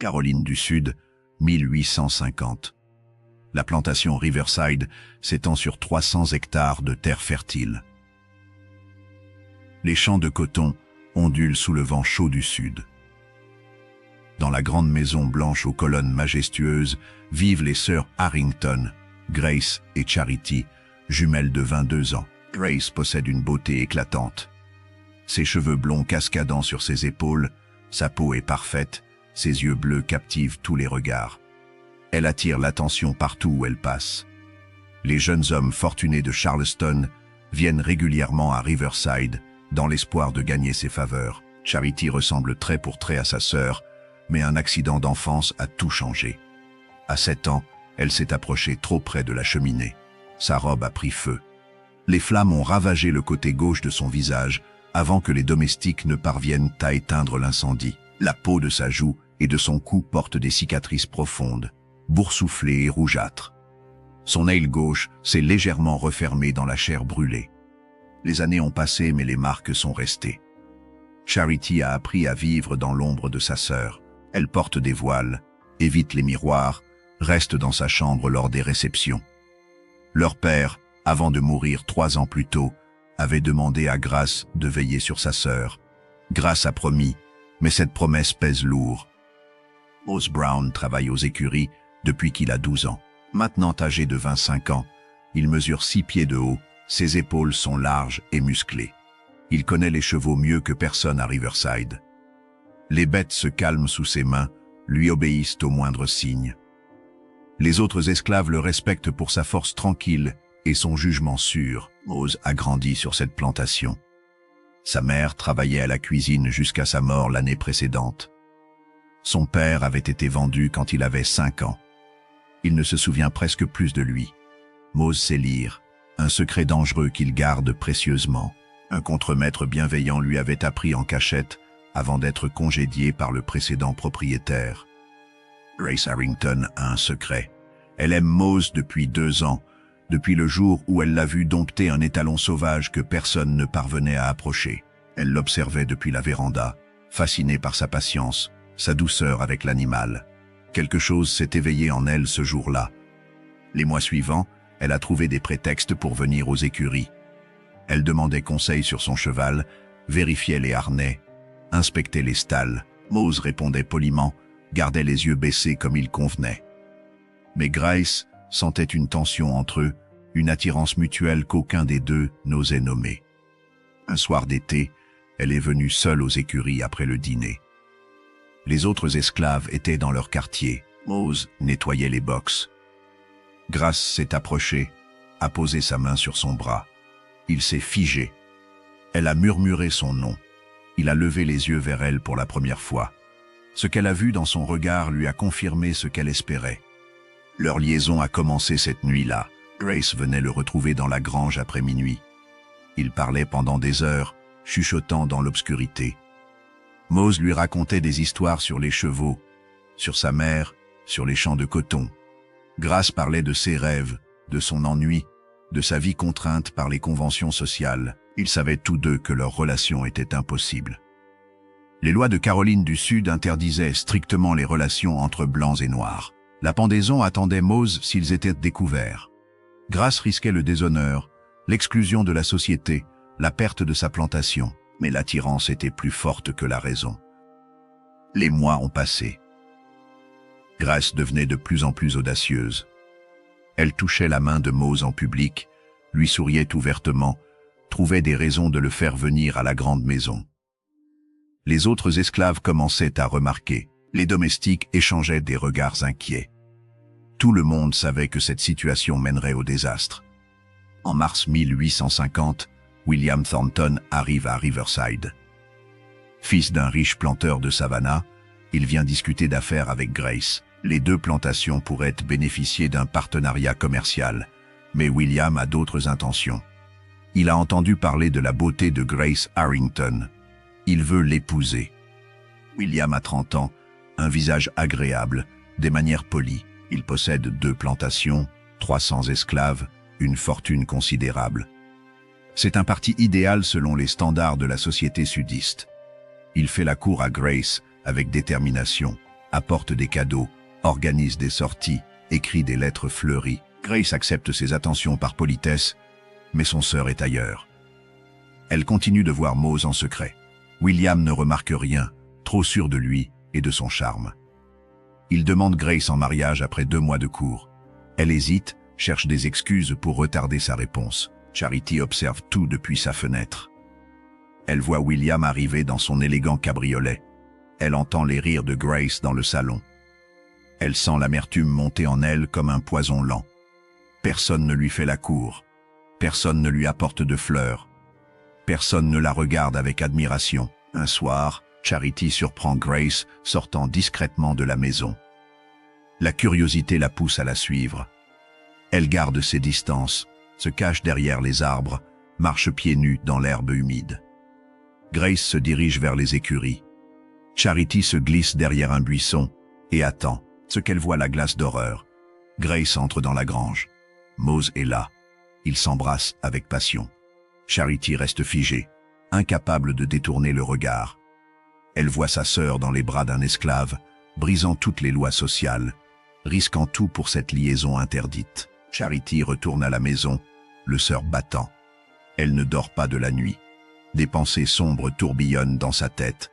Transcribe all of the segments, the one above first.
Caroline du Sud, 1850. La plantation Riverside s'étend sur 300 hectares de terre fertile. Les champs de coton ondulent sous le vent chaud du sud. Dans la grande maison blanche aux colonnes majestueuses vivent les sœurs Harrington, Grace et Charity, jumelles de 22 ans. Grace possède une beauté éclatante. Ses cheveux blonds cascadant sur ses épaules, sa peau est parfaite, ses yeux bleus captivent tous les regards. Elle attire l'attention partout où elle passe. Les jeunes hommes fortunés de Charleston viennent régulièrement à Riverside dans l'espoir de gagner ses faveurs. Charity ressemble trait pour trait à sa sœur, mais un accident d'enfance a tout changé. À 7 ans, elle s'est approchée trop près de la cheminée. Sa robe a pris feu. Les flammes ont ravagé le côté gauche de son visage avant que les domestiques ne parviennent à éteindre l'incendie. La peau de sa joue et de son cou porte des cicatrices profondes, boursouflées et rougeâtres. Son aile gauche s'est légèrement refermée dans la chair brûlée. Les années ont passé, mais les marques sont restées. Charity a appris à vivre dans l'ombre de sa sœur. Elle porte des voiles, évite les miroirs, reste dans sa chambre lors des réceptions. Leur père, avant de mourir 3 ans plus tôt, avait demandé à Grace de veiller sur sa sœur. Grace a promis, mais cette promesse pèse lourd. Mose Brown travaille aux écuries depuis qu'il a 12 ans. Maintenant âgé de 25 ans, il mesure 6 pieds de haut, ses épaules sont larges et musclées. Il connaît les chevaux mieux que personne à Riverside. Les bêtes se calment sous ses mains, lui obéissent au moindre signe. Les autres esclaves le respectent pour sa force tranquille et son jugement sûr. Mose a grandi sur cette plantation. Sa mère travaillait à la cuisine jusqu'à sa mort l'année précédente. Son père avait été vendu quand il avait 5 ans. Il ne se souvient presque plus de lui. Mose sait lire, un secret dangereux qu'il garde précieusement. Un contremaître bienveillant lui avait appris en cachette avant d'être congédié par le précédent propriétaire. Grace Harrington a un secret. Elle aime Mose depuis 2 ans, depuis le jour où elle l'a vu dompter un étalon sauvage que personne ne parvenait à approcher. Elle l'observait depuis la véranda, fascinée par sa patience, sa douceur avec l'animal. Quelque chose s'est éveillé en elle ce jour-là. Les mois suivants, elle a trouvé des prétextes pour venir aux écuries. Elle demandait conseil sur son cheval, vérifiait les harnais, inspectait les stalles. Mose répondait poliment, gardait les yeux baissés comme il convenait. Mais Grace sentait une tension entre eux, une attirance mutuelle qu'aucun des deux n'osait nommer. Un soir d'été, elle est venue seule aux écuries après le dîner. Les autres esclaves étaient dans leur quartier. Mose nettoyait les box. Grace s'est approchée, a posé sa main sur son bras. Il s'est figé. Elle a murmuré son nom. Il a levé les yeux vers elle pour la première fois. Ce qu'elle a vu dans son regard lui a confirmé ce qu'elle espérait. Leur liaison a commencé cette nuit-là. Grace venait le retrouver dans la grange après minuit. Ils parlaient pendant des heures, chuchotant dans l'obscurité. Mose lui racontait des histoires sur les chevaux, sur sa mère, sur les champs de coton. Grace parlait de ses rêves, de son ennui, de sa vie contrainte par les conventions sociales. Ils savaient tous deux que leur relation était impossible. Les lois de Caroline du Sud interdisaient strictement les relations entre blancs et noirs. La pendaison attendait Mose s'ils étaient découverts. Grace risquait le déshonneur, l'exclusion de la société, la perte de sa plantation. Mais l'attirance était plus forte que la raison. Les mois ont passé. Grace devenait de plus en plus audacieuse. Elle touchait la main de Mose en public, lui souriait ouvertement, trouvait des raisons de le faire venir à la grande maison. Les autres esclaves commençaient à remarquer. Les domestiques échangeaient des regards inquiets. Tout le monde savait que cette situation mènerait au désastre. En mars 1850, William Thornton arrive à Riverside. Fils d'un riche planteur de Savannah, il vient discuter d'affaires avec Grace. Les deux plantations pourraient bénéficier d'un partenariat commercial, mais William a d'autres intentions. Il a entendu parler de la beauté de Grace Harrington. Il veut l'épouser. William a 30 ans, un visage agréable, des manières polies. Il possède 2 plantations, 300 esclaves, une fortune considérable. C'est un parti idéal selon les standards de la société sudiste. Il fait la cour à Grace avec détermination, apporte des cadeaux, organise des sorties, écrit des lettres fleuries. Grace accepte ses attentions par politesse, mais son sœur est ailleurs. Elle continue de voir Mose en secret. William ne remarque rien, trop sûr de lui et de son charme. Il demande Grace en mariage après 2 mois de cours. Elle hésite, cherche des excuses pour retarder sa réponse. Charity observe tout depuis sa fenêtre. Elle voit William arriver dans son élégant cabriolet. Elle entend les rires de Grace dans le salon. Elle sent l'amertume monter en elle comme un poison lent. Personne ne lui fait la cour. Personne ne lui apporte de fleurs. Personne ne la regarde avec admiration. Un soir, Charity surprend Grace sortant discrètement de la maison. La curiosité la pousse à la suivre. Elle garde ses distances, se cache derrière les arbres, marche pieds nus dans l'herbe humide. Grace se dirige vers les écuries. Charity se glisse derrière un buisson et attend. Ce qu'elle voit la glace d'horreur. Grace entre dans la grange. Mose est là. Ils s'embrassent avec passion. Charity reste figée, incapable de détourner le regard. Elle voit sa sœur dans les bras d'un esclave, brisant toutes les lois sociales, risquant tout pour cette liaison interdite. Charity retourne à la maison, le cœur battant. Elle ne dort pas de la nuit. Des pensées sombres tourbillonnent dans sa tête.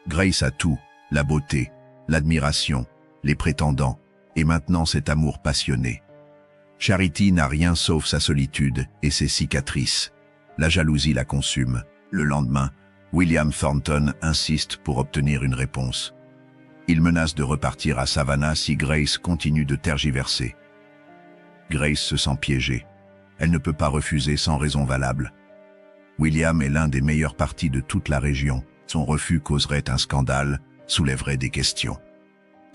Grace a tout, la beauté, l'admiration, les prétendants, et maintenant cet amour passionné. Charity n'a rien sauf sa solitude et ses cicatrices. La jalousie la consume. Le lendemain, William Thornton insiste pour obtenir une réponse. Il menace de repartir à Savannah si Grace continue de tergiverser. Grace se sent piégée. Elle ne peut pas refuser sans raison valable. William est l'un des meilleurs partis de toute la région. Son refus causerait un scandale, soulèverait des questions.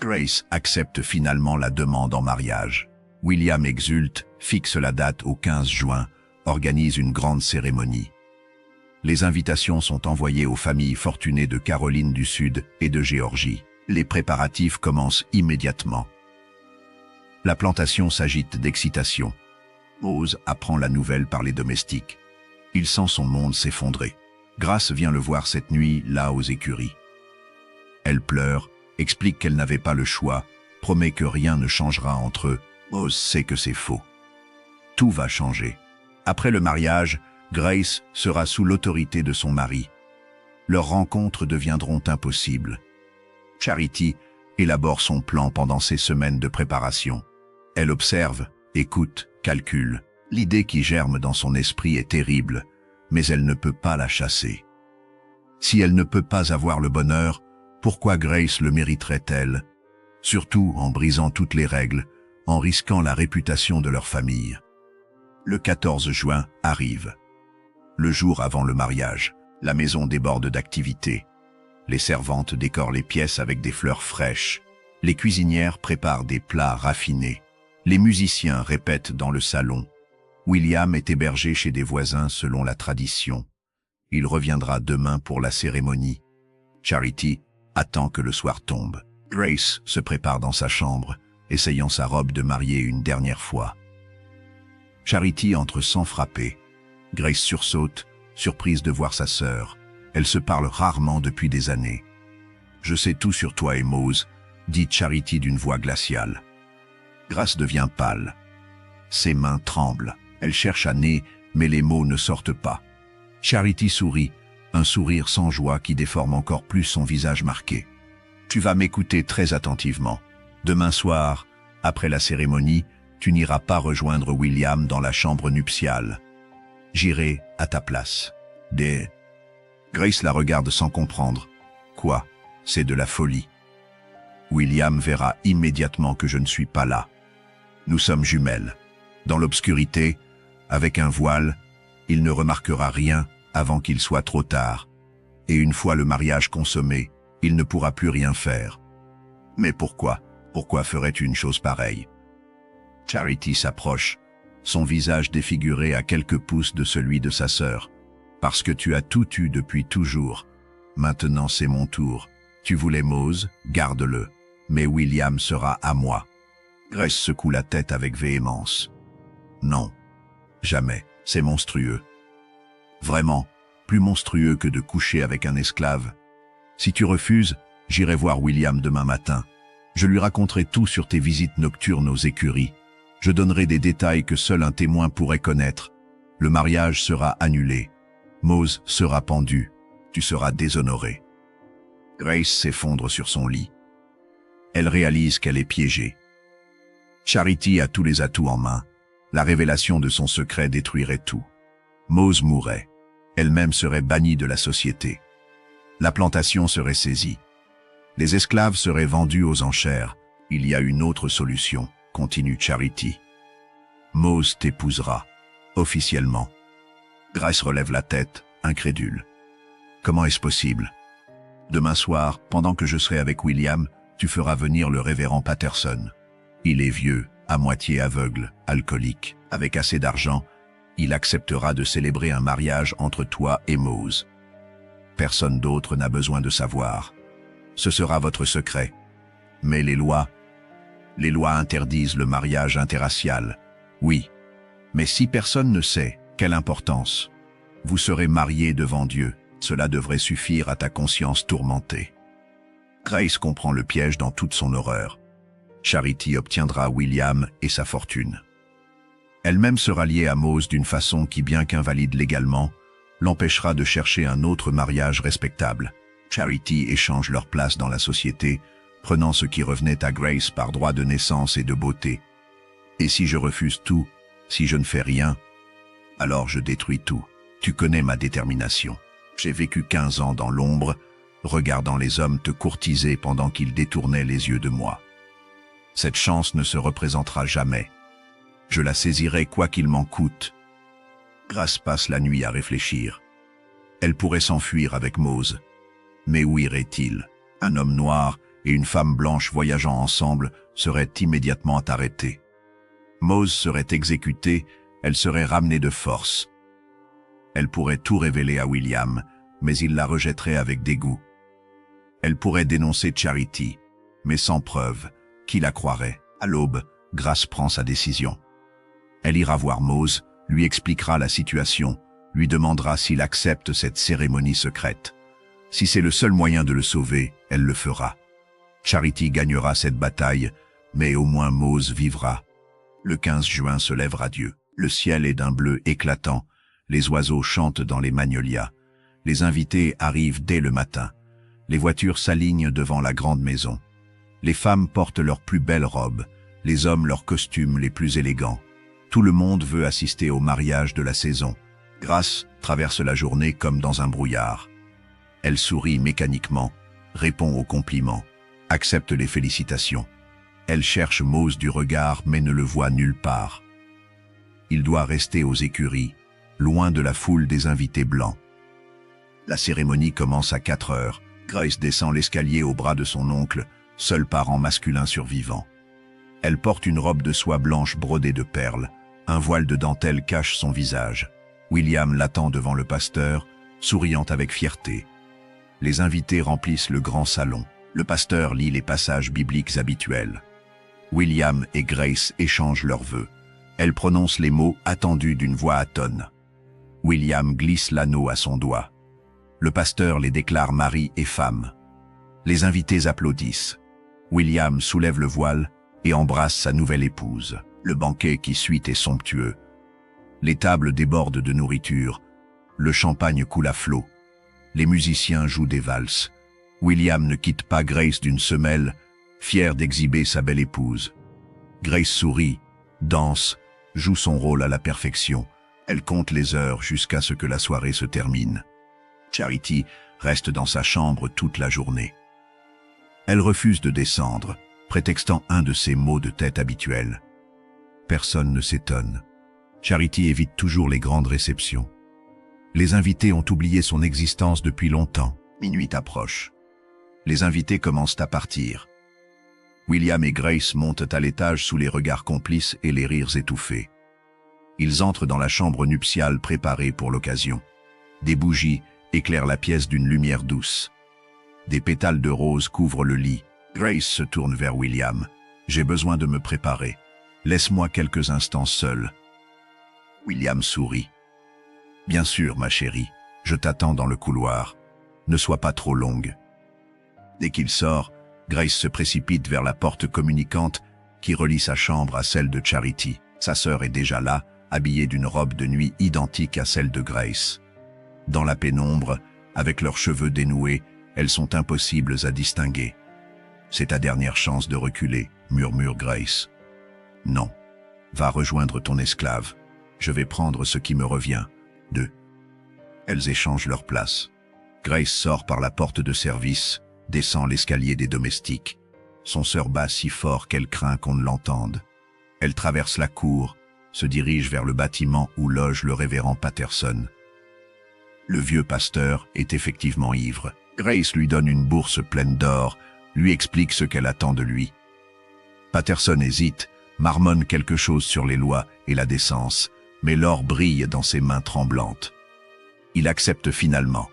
Grace accepte finalement la demande en mariage. William exulte, fixe la date au 15 juin, organise une grande cérémonie. Les invitations sont envoyées aux familles fortunées de Caroline du Sud et de Géorgie. Les préparatifs commencent immédiatement. La plantation s'agite d'excitation. Mose apprend la nouvelle par les domestiques. Il sent son monde s'effondrer. Grace vient le voir cette nuit, là aux écuries. Elle pleure, explique qu'elle n'avait pas le choix, promet que rien ne changera entre eux. Mose sait que c'est faux. Tout va changer. Après le mariage, Grace sera sous l'autorité de son mari. Leurs rencontres deviendront impossibles. Charity élabore son plan pendant ces semaines de préparation. Elle observe, écoute, calcule. L'idée qui germe dans son esprit est terrible, mais elle ne peut pas la chasser. Si elle ne peut pas avoir le bonheur, pourquoi Grace le mériterait-elle? Surtout en brisant toutes les règles, en risquant la réputation de leur famille. Le 14 juin arrive. Le jour avant le mariage, la maison déborde d'activités. Les servantes décorent les pièces avec des fleurs fraîches. Les cuisinières préparent des plats raffinés. Les musiciens répètent dans le salon. William est hébergé chez des voisins selon la tradition. Il reviendra demain pour la cérémonie. Charity attend que le soir tombe. Grace se prépare dans sa chambre, essayant sa robe de mariée une dernière fois. Charity entre sans frapper. Grace sursaute, surprise de voir sa sœur. Elles se parlent rarement depuis des années. « Je sais tout sur toi et Mose », dit Charity d'une voix glaciale. Grace devient pâle. Ses mains tremblent. Elle cherche à nez, mais les mots ne sortent pas. Charity sourit, un sourire sans joie qui déforme encore plus son visage marqué. « Tu vas m'écouter très attentivement. Demain soir, après la cérémonie, tu n'iras pas rejoindre William dans la chambre nuptiale. J'irai à ta place. » Grace la regarde sans comprendre. Quoi? C'est de la folie. William verra immédiatement que je ne suis pas là. Nous sommes jumelles. Dans l'obscurité, avec un voile, il ne remarquera rien avant qu'il soit trop tard. Et une fois le mariage consommé, il ne pourra plus rien faire. Mais pourquoi? Pourquoi ferais-tu une chose pareille? Charity s'approche, son visage défiguré à quelques pouces de celui de sa sœur. Parce que tu as tout eu depuis toujours. Maintenant c'est mon tour. Tu voulais Mose, garde-le. Mais William sera à moi. Grace secoue la tête avec véhémence. Non. Jamais. C'est monstrueux. Vraiment, plus monstrueux que de coucher avec un esclave. Si tu refuses, J'irai voir William demain matin. Je lui raconterai tout sur tes visites nocturnes aux écuries. Je donnerai des détails que seul un témoin pourrait connaître. Le mariage sera annulé. Mose sera pendu. Tu seras déshonoré. Grace s'effondre sur son lit. Elle réalise qu'elle est piégée. Charity a tous les atouts en main. La révélation de son secret détruirait tout. Mose mourrait. Elle-même serait bannie de la société. La plantation serait saisie. Les esclaves seraient vendus aux enchères. Il y a une autre solution, continue Charity. Mose t'épousera, officiellement. Grace relève la tête, incrédule. Comment est-ce possible? Demain soir, pendant que je serai avec William, tu feras venir le révérend Patterson. Il est vieux, à moitié aveugle, alcoolique. Avec assez d'argent, il acceptera de célébrer un mariage entre toi et Mose. Personne d'autre n'a besoin de savoir. Ce sera votre secret. Mais les lois interdisent le mariage interracial. Oui. Mais si personne ne sait, quelle importance? Vous serez mariés devant Dieu. Cela devrait suffire à ta conscience tourmentée. Grace comprend le piège dans toute son horreur. Charity obtiendra William et sa fortune. Elle-même sera liée à Mose d'une façon qui, bien qu'invalide légalement, l'empêchera de chercher un autre mariage respectable. Charity échange leur place dans la société, prenant ce qui revenait à Grace par droit de naissance et de beauté. Et si je refuse tout, si je ne fais rien, alors je détruis tout. Tu connais ma détermination. J'ai vécu 15 ans dans l'ombre, regardant les hommes te courtiser pendant qu'ils détournaient les yeux de moi. Cette chance ne se représentera jamais. Je la saisirai quoi qu'il m'en coûte. Grace passe la nuit à réfléchir. Elle pourrait s'enfuir avec Mose. Mais où irait-il? Un homme noir et une femme blanche voyageant ensemble seraient immédiatement arrêtés. Mose serait exécuté, elle serait ramenée de force. Elle pourrait tout révéler à William, mais il la rejetterait avec dégoût. Elle pourrait dénoncer Charity, mais sans preuve. Qui la croirait? À l'aube, Grace prend sa décision. Elle ira voir Mose, lui expliquera la situation, lui demandera s'il accepte cette cérémonie secrète. Si c'est le seul moyen de le sauver, elle le fera. Charity gagnera cette bataille, mais au moins Mose vivra. Le 15 juin se lève radieux. Le ciel est d'un bleu éclatant. Les oiseaux chantent dans les magnolias. Les invités arrivent dès le matin. Les voitures s'alignent devant la grande maison. Les femmes portent leurs plus belles robes, les hommes leurs costumes les plus élégants. Tout le monde veut assister au mariage de la saison. Grace traverse la journée comme dans un brouillard. Elle sourit mécaniquement, répond aux compliments, accepte les félicitations. Elle cherche Mose du regard mais ne le voit nulle part. Il doit rester aux écuries, loin de la foule des invités blancs. La cérémonie commence à 4 heures. Grace descend l'escalier au bras de son oncle, seul parent masculin survivant. Elle porte une robe de soie blanche brodée de perles. Un voile de dentelle cache son visage. William l'attend devant le pasteur, souriant avec fierté. Les invités remplissent le grand salon. Le pasteur lit les passages bibliques habituels. William et Grace échangent leurs vœux. Elle prononce les mots attendus d'une voix atone. William glisse l'anneau à son doigt. Le pasteur les déclare mari et femme. Les invités applaudissent. William soulève le voile et embrasse sa nouvelle épouse. Le banquet qui suit est somptueux. Les tables débordent de nourriture. Le champagne coule à flot. Les musiciens jouent des valses. William ne quitte pas Grace d'une semelle, fier d'exhiber sa belle épouse. Grace sourit, danse, joue son rôle à la perfection. Elle compte les heures jusqu'à ce que la soirée se termine. Charity reste dans sa chambre toute la journée. Elle refuse de descendre, prétextant un de ses maux de tête habituels. Personne ne s'étonne. Charity évite toujours les grandes réceptions. Les invités ont oublié son existence depuis longtemps. Minuit approche. Les invités commencent à partir. William et Grace montent à l'étage sous les regards complices et les rires étouffés. Ils entrent dans la chambre nuptiale préparée pour l'occasion. Des bougies éclairent la pièce d'une lumière douce. Des pétales de rose couvrent le lit. Grace se tourne vers William. « J'ai besoin de me préparer. Laisse-moi quelques instants seul. » William sourit. « Bien sûr, ma chérie, je t'attends dans le couloir. Ne sois pas trop longue. » Dès qu'il sort, Grace se précipite vers la porte communicante qui relie sa chambre à celle de Charity. Sa sœur est déjà là, habillée d'une robe de nuit identique à celle de Grace. Dans la pénombre, avec leurs cheveux dénoués, elles sont impossibles à distinguer. « C'est ta dernière chance de reculer », murmure Grace. « Non. Va rejoindre ton esclave. Je vais prendre ce qui me revient. » Elles échangent leur place. Grace sort par la porte de service, descend l'escalier des domestiques. Son sœur bat si fort qu'elle craint qu'on ne l'entende. Elle traverse la cour, se dirige vers le bâtiment où loge le révérend Patterson. Le vieux pasteur est effectivement ivre. Grace lui donne une bourse pleine d'or, lui explique ce qu'elle attend de lui. Patterson hésite, marmonne quelque chose sur les lois et la décence, mais l'or brille dans ses mains tremblantes. Il accepte finalement.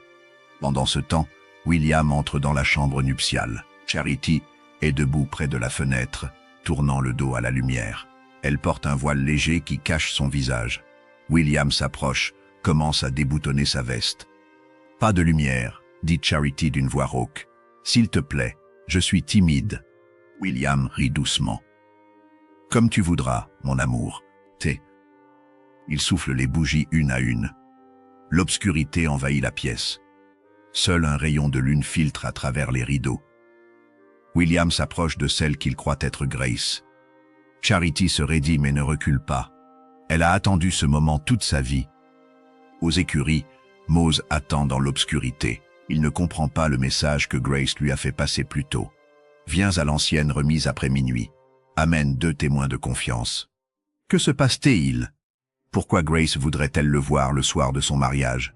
Pendant ce temps, William entre dans la chambre nuptiale. Charity est debout près de la fenêtre, tournant le dos à la lumière. Elle porte un voile léger qui cache son visage. William s'approche, commence à déboutonner sa veste. « Pas de lumière », dit Charity d'une voix rauque. « S'il te plaît, je suis timide. » William rit doucement. « Comme tu voudras, mon amour. T'es. » Il souffle les bougies une à une. L'obscurité envahit la pièce. Seul un rayon de lune filtre à travers les rideaux. William s'approche de celle qu'il croit être Grace. Charity se raidit mais ne recule pas. Elle a attendu ce moment toute sa vie. Aux écuries, Mose attend dans l'obscurité. Il ne comprend pas le message que Grace lui a fait passer plus tôt. Viens à l'ancienne remise après minuit. Amène 2 témoins de confiance. Que se passe-t-il? Pourquoi Grace voudrait-elle le voir le soir de son mariage?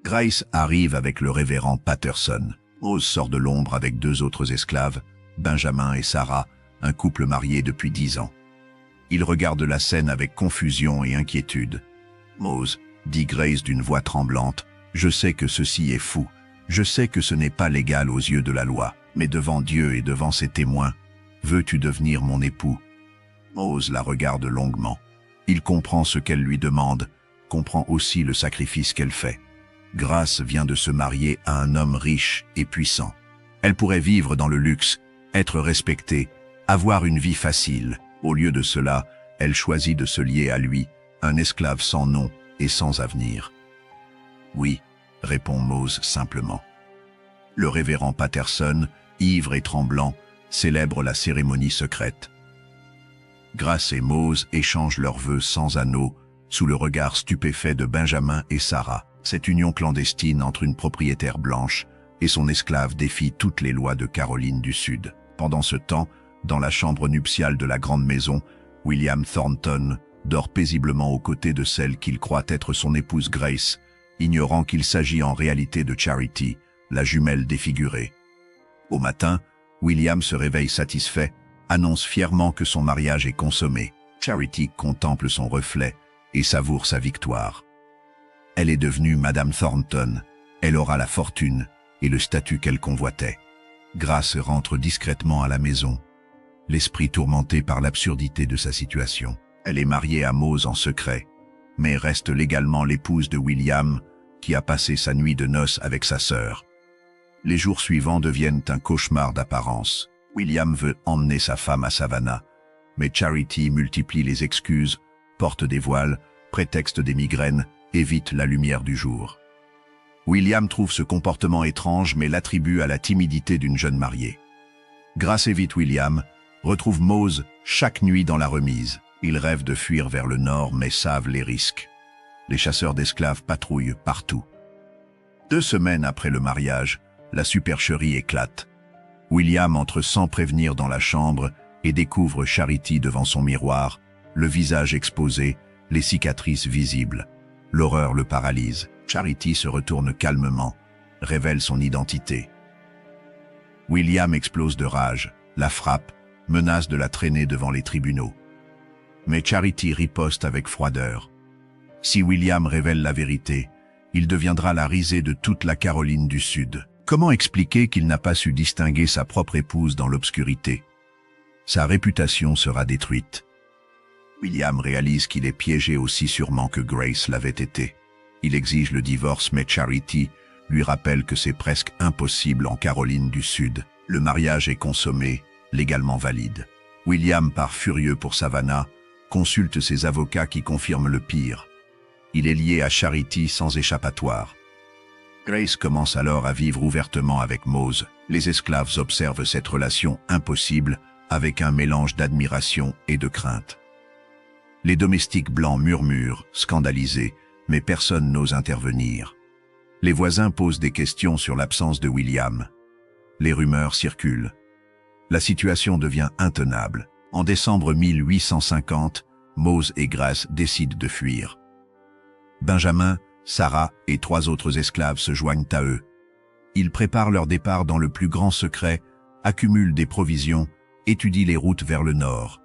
Grace arrive avec le révérend Patterson. Mose sort de l'ombre avec 2 autres esclaves, Benjamin et Sarah, un couple marié depuis 10 ans. Il regarde la scène avec confusion et inquiétude. « Mose, » dit Grace d'une voix tremblante, « je sais que ceci est fou. Je sais que ce n'est pas légal aux yeux de la loi, mais devant Dieu et devant ses témoins, veux-tu devenir mon époux ?» Mose la regarde longuement. Il comprend ce qu'elle lui demande, comprend aussi le sacrifice qu'elle fait. Grace vient de se marier à un homme riche et puissant. Elle pourrait vivre dans le luxe, être respectée, avoir une vie facile. Au lieu de cela, elle choisit de se lier à lui, un esclave sans nom et sans avenir. « Oui », répond Mose simplement. Le révérend Patterson, ivre et tremblant, célèbre la cérémonie secrète. Grace et Mose échangent leurs vœux sans anneaux, sous le regard stupéfait de Benjamin et Sarah. Cette union clandestine entre une propriétaire blanche et son esclave défie toutes les lois de Caroline du Sud. Pendant ce temps, dans la chambre nuptiale de la grande maison, William Thornton dort paisiblement aux côtés de celle qu'il croit être son épouse Grace, ignorant qu'il s'agit en réalité de Charity, la jumelle défigurée. Au matin, William se réveille satisfait, annonce fièrement que son mariage est consommé. Charity contemple son reflet et savoure sa victoire. Elle est devenue Madame Thornton, elle aura la fortune et le statut qu'elle convoitait. Grace rentre discrètement à la maison, l'esprit tourmenté par l'absurdité de sa situation. Elle est mariée à Mose en secret, mais reste légalement l'épouse de William, qui a passé sa nuit de noces avec sa sœur. Les jours suivants deviennent un cauchemar d'apparence. William veut emmener sa femme à Savannah, mais Charity multiplie les excuses, porte des voiles, prétexte des migraines, évite la lumière du jour. William trouve ce comportement étrange mais l'attribue à la timidité d'une jeune mariée. Grace évite William, retrouve Mose chaque nuit dans la remise. Ils rêvent de fuir vers le nord mais savent les risques. Les chasseurs d'esclaves patrouillent partout. 2 semaines après le mariage, la supercherie éclate. William entre sans prévenir dans la chambre et découvre Charity devant son miroir, le visage exposé, les cicatrices visibles. L'horreur le paralyse. Charity se retourne calmement, révèle son identité. William explose de rage, la frappe, menace de la traîner devant les tribunaux. Mais Charity riposte avec froideur. Si William révèle la vérité, il deviendra la risée de toute la Caroline du Sud. Comment expliquer qu'il n'a pas su distinguer sa propre épouse dans l'obscurité? Sa réputation sera détruite. William réalise qu'il est piégé aussi sûrement que Grace l'avait été. Il exige le divorce mais Charity lui rappelle que c'est presque impossible en Caroline du Sud. Le mariage est consommé, légalement valide. William part furieux pour Savannah, consulte ses avocats qui confirment le pire. Il est lié à Charity sans échappatoire. Grace commence alors à vivre ouvertement avec Mose. Les esclaves observent cette relation impossible avec un mélange d'admiration et de crainte. Les domestiques blancs murmurent, scandalisés, mais personne n'ose intervenir. Les voisins posent des questions sur l'absence de William. Les rumeurs circulent. La situation devient intenable. En décembre 1850, Mose et Grace décident de fuir. Benjamin, Sarah et 3 autres esclaves se joignent à eux. Ils préparent leur départ dans le plus grand secret, accumulent des provisions, étudient les routes vers le nord.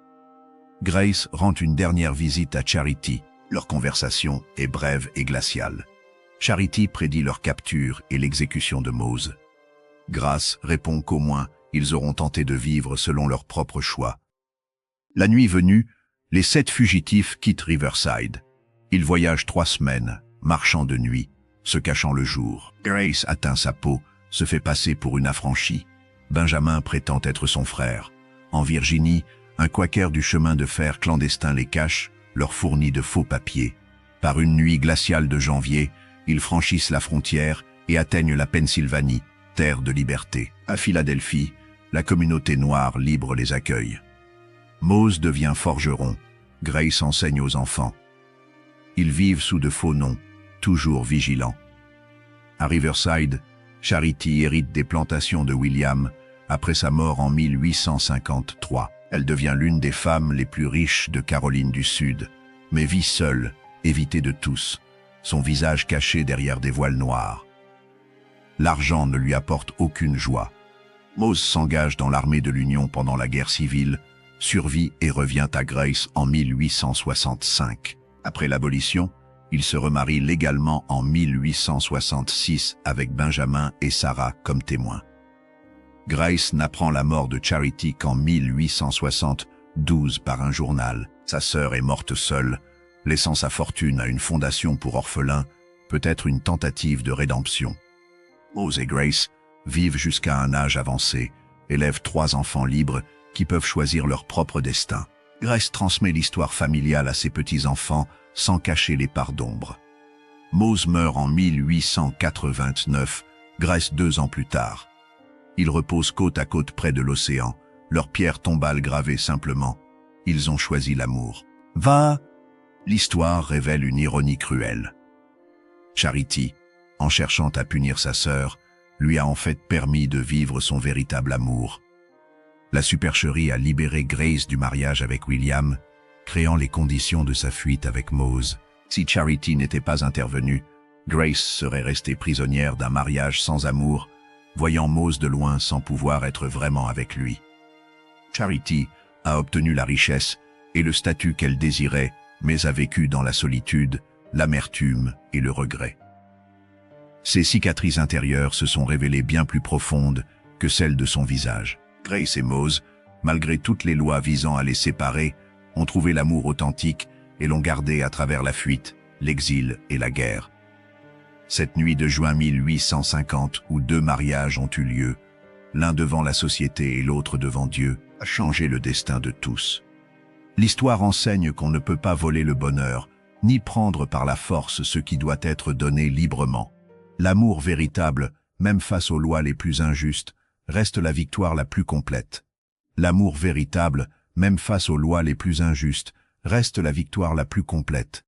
Grace rend une dernière visite à Charity. Leur conversation est brève et glaciale. Charity prédit leur capture et l'exécution de Mose. Grace répond qu'au moins, ils auront tenté de vivre selon leur propre choix. La nuit venue, les 7 fugitifs quittent Riverside. Ils voyagent 3 semaines, marchant de nuit, se cachant le jour. Grace atteint sa peau, se fait passer pour une affranchie. Benjamin prétend être son frère. En Virginie, un quaker du chemin de fer clandestin les cache, leur fournit de faux papiers. Par une nuit glaciale de janvier, ils franchissent la frontière et atteignent la Pennsylvanie, terre de liberté. À Philadelphie, la communauté noire libre les accueille. Mose devient forgeron, Grace enseigne aux enfants. Ils vivent sous de faux noms, toujours vigilants. À Riverside, Charity hérite des plantations de William après sa mort en 1853. Elle devient l'une des femmes les plus riches de Caroline du Sud, mais vit seule, évitée de tous, son visage caché derrière des voiles noirs. L'argent ne lui apporte aucune joie. Mose s'engage dans l'armée de l'Union pendant la guerre civile, survit et revient à Grace en 1865. Après l'abolition, il se remarie légalement en 1866 avec Benjamin et Sarah comme témoins. Grace n'apprend la mort de Charity qu'en 1872 par un journal. Sa sœur est morte seule, laissant sa fortune à une fondation pour orphelins, peut-être une tentative de rédemption. Mose et Grace vivent jusqu'à un âge avancé, élèvent 3 enfants libres qui peuvent choisir leur propre destin. Grace transmet l'histoire familiale à ses petits-enfants sans cacher les parts d'ombre. Mose meurt en 1889, Grace 2 ans plus tard. Ils reposent côte à côte près de l'océan, leurs pierres tombales gravées simplement. Ils ont choisi l'amour. L'histoire révèle une ironie cruelle. Charity, en cherchant à punir sa sœur, lui a en fait permis de vivre son véritable amour. La supercherie a libéré Grace du mariage avec William, créant les conditions de sa fuite avec Mose. Si Charity n'était pas intervenue, Grace serait restée prisonnière d'un mariage sans amour, voyant Mose de loin sans pouvoir être vraiment avec lui. Charity a obtenu la richesse et le statut qu'elle désirait, mais a vécu dans la solitude, l'amertume et le regret. Ses cicatrices intérieures se sont révélées bien plus profondes que celles de son visage. Grace et Mose, malgré toutes les lois visant à les séparer, ont trouvé l'amour authentique et l'ont gardé à travers la fuite, l'exil et la guerre. Cette nuit de juin 1850, où 2 mariages ont eu lieu, l'un devant la société et l'autre devant Dieu, a changé le destin de tous. L'histoire enseigne qu'on ne peut pas voler le bonheur, ni prendre par la force ce qui doit être donné librement. L'amour véritable, même face aux lois les plus injustes, reste la victoire la plus complète. L'amour véritable, même face aux lois les plus injustes, reste la victoire la plus complète.